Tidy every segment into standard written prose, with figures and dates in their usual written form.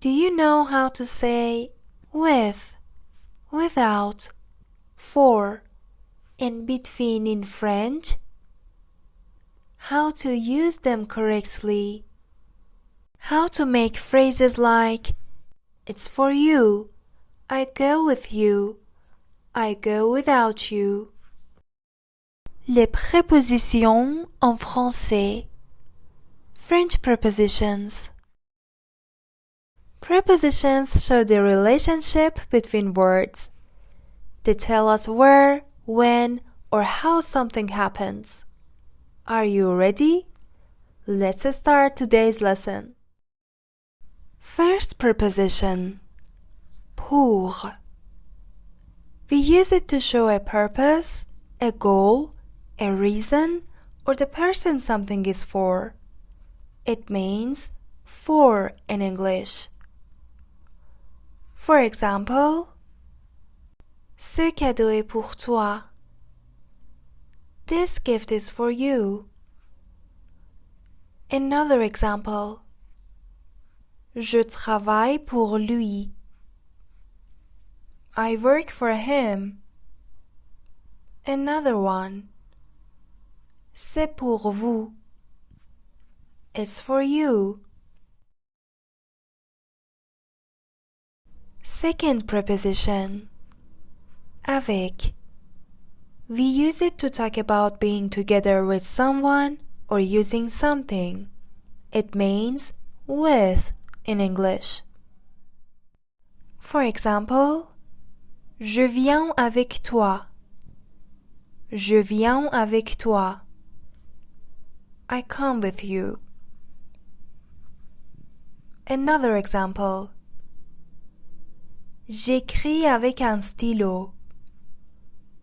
Do you know how to say with, without, for, and between in French? How to use them correctly? How to make phrases like it's for you, I go with you, I go without you. Les prépositions en français. French prepositions. Prepositions show the relationship between words. They tell us where, when, or how something happens. Are you ready? Let's start today's lesson. First preposition, pour. We use it to show a purpose, a goal, a reason, or the person something is for. It means for in English. For example, ce cadeau est pour toi. This gift is for you. Another example, je travaille pour lui. I work for him. Another one, c'est pour vous. It's for you. Second preposition, avec. We use it to talk about being together with someone or using something. It means with in English. For example, je viens avec toi. Je viens avec toi. I come with you. Another example, j'écris avec un stylo.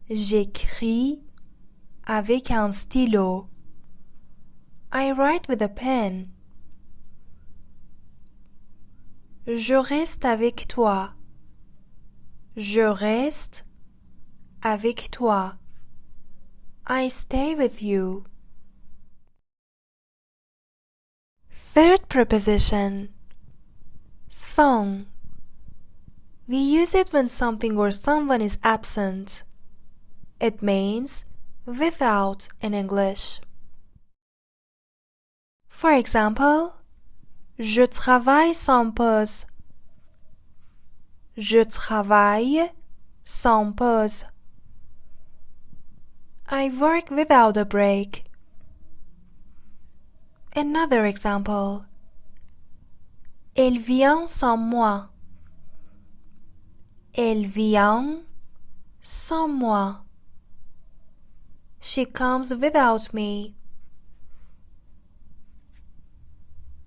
J'écris avec un stylo. I write with a pen. Je reste avec toi. Je reste avec toi. I stay with you. Third preposition, sans. We use it when something or someone is absent. It means without in English. For example, je travaille sans pause. Je travaille sans pause. I work without a break. Another example, elle vient sans moi. Elle vient sans moi. She comes without me.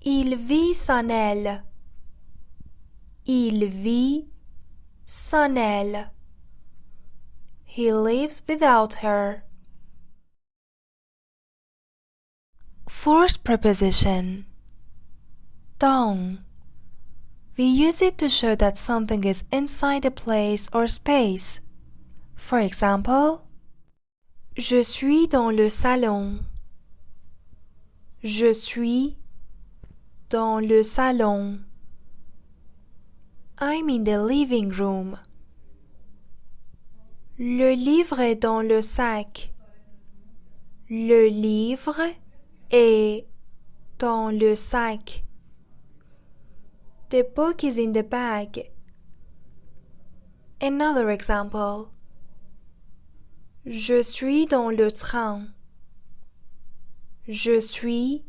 Il vit sans elle. Il vit sans elle. He lives without her. Fourth preposition, dans. We use it to show that something is inside a place or space. For example, je suis dans le salon. Je suis dans le salon. I'm in the living room. Le livre est dans le sac. Le livre est dans le sac. The book is in the bag. Another example, je suis dans le train. Je suis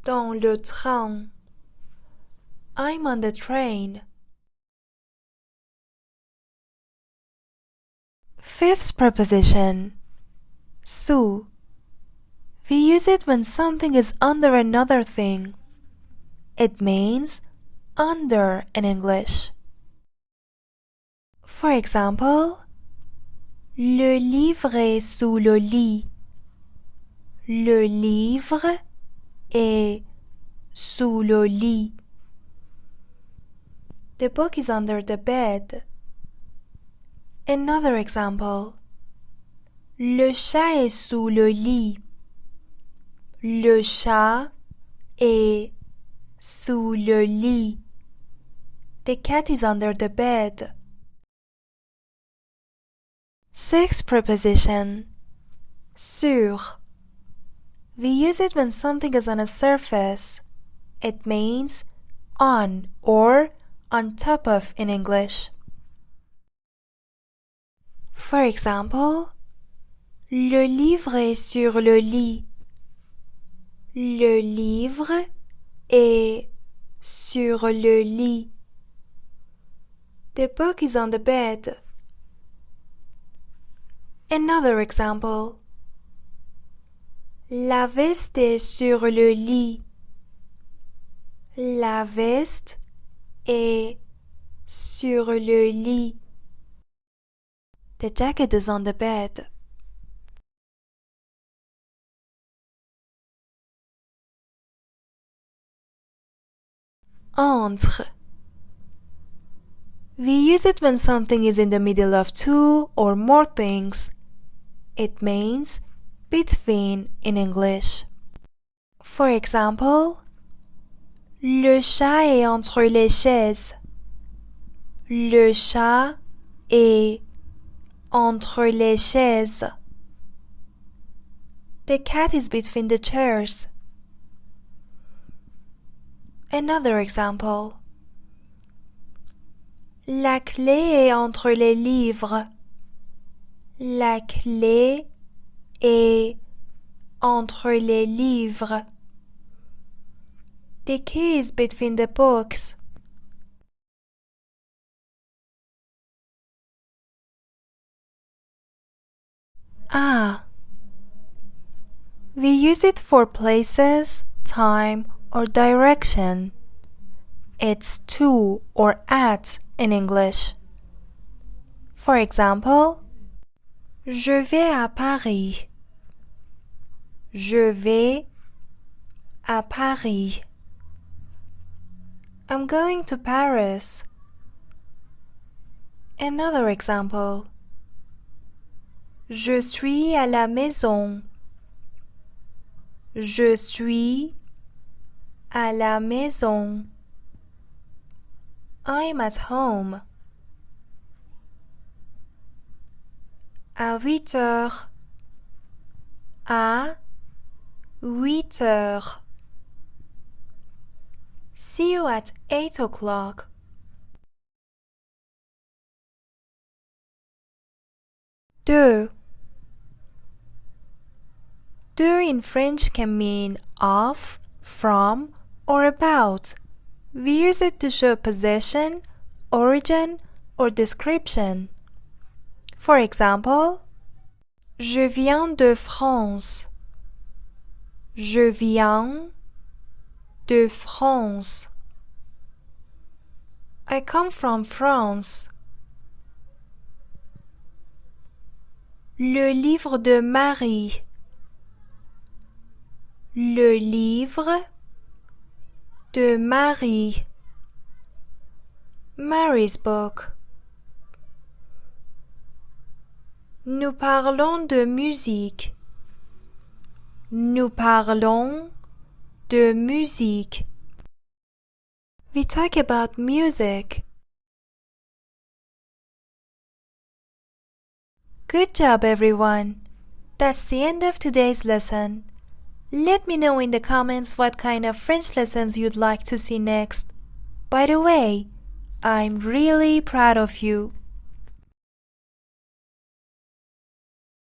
dans le train. I'm on the train. Fifth preposition, sous. We use it when something is under another thing. It means under in English. For example, le livre est sous le lit. Le livre est sous le lit. The book is under the bed. Another example, le chat est sous le lit. Le chat est sous le lit. The cat is under the bed. Sixth preposition. Sur. We use it when something is on a surface. It means on or on top of in English. For example, le livre est sur le lit. Le livre est sur le lit. The book is on the bed. Another example. La veste est sur le lit. La veste est sur le lit. The jacket is on the bed. Entre. We use it when something is in the middle of two or more things. It means between in English. For example, le chat est entre les chaises. Le chat est entre les chaises. The cat is between the chairs. Another example. La clé est entre les livres. La clé est entre les livres. The key is between the books. We use it for places, time, or direction. It's to or at in English. For example, je vais à Paris. Je vais à Paris. I'm going to Paris. Another example. Je suis à la maison. Je suis à la maison. I'm at home. À 8 heures. À 8 heures. See you at 8 o'clock. De. De in French can mean of, from, or about. We use it to show possession, origin, or description. For example, je viens de France. Je viens de France. I come from France. Le livre de Marie. Le livre de Marie. Mary's book. Nous parlons de musique. Nous parlons de musique. We talk about music. Good job, everyone. That's the end of today's lesson. Let me know in the comments what kind of French lessons you'd like to see next. By the way, I'm really proud of you.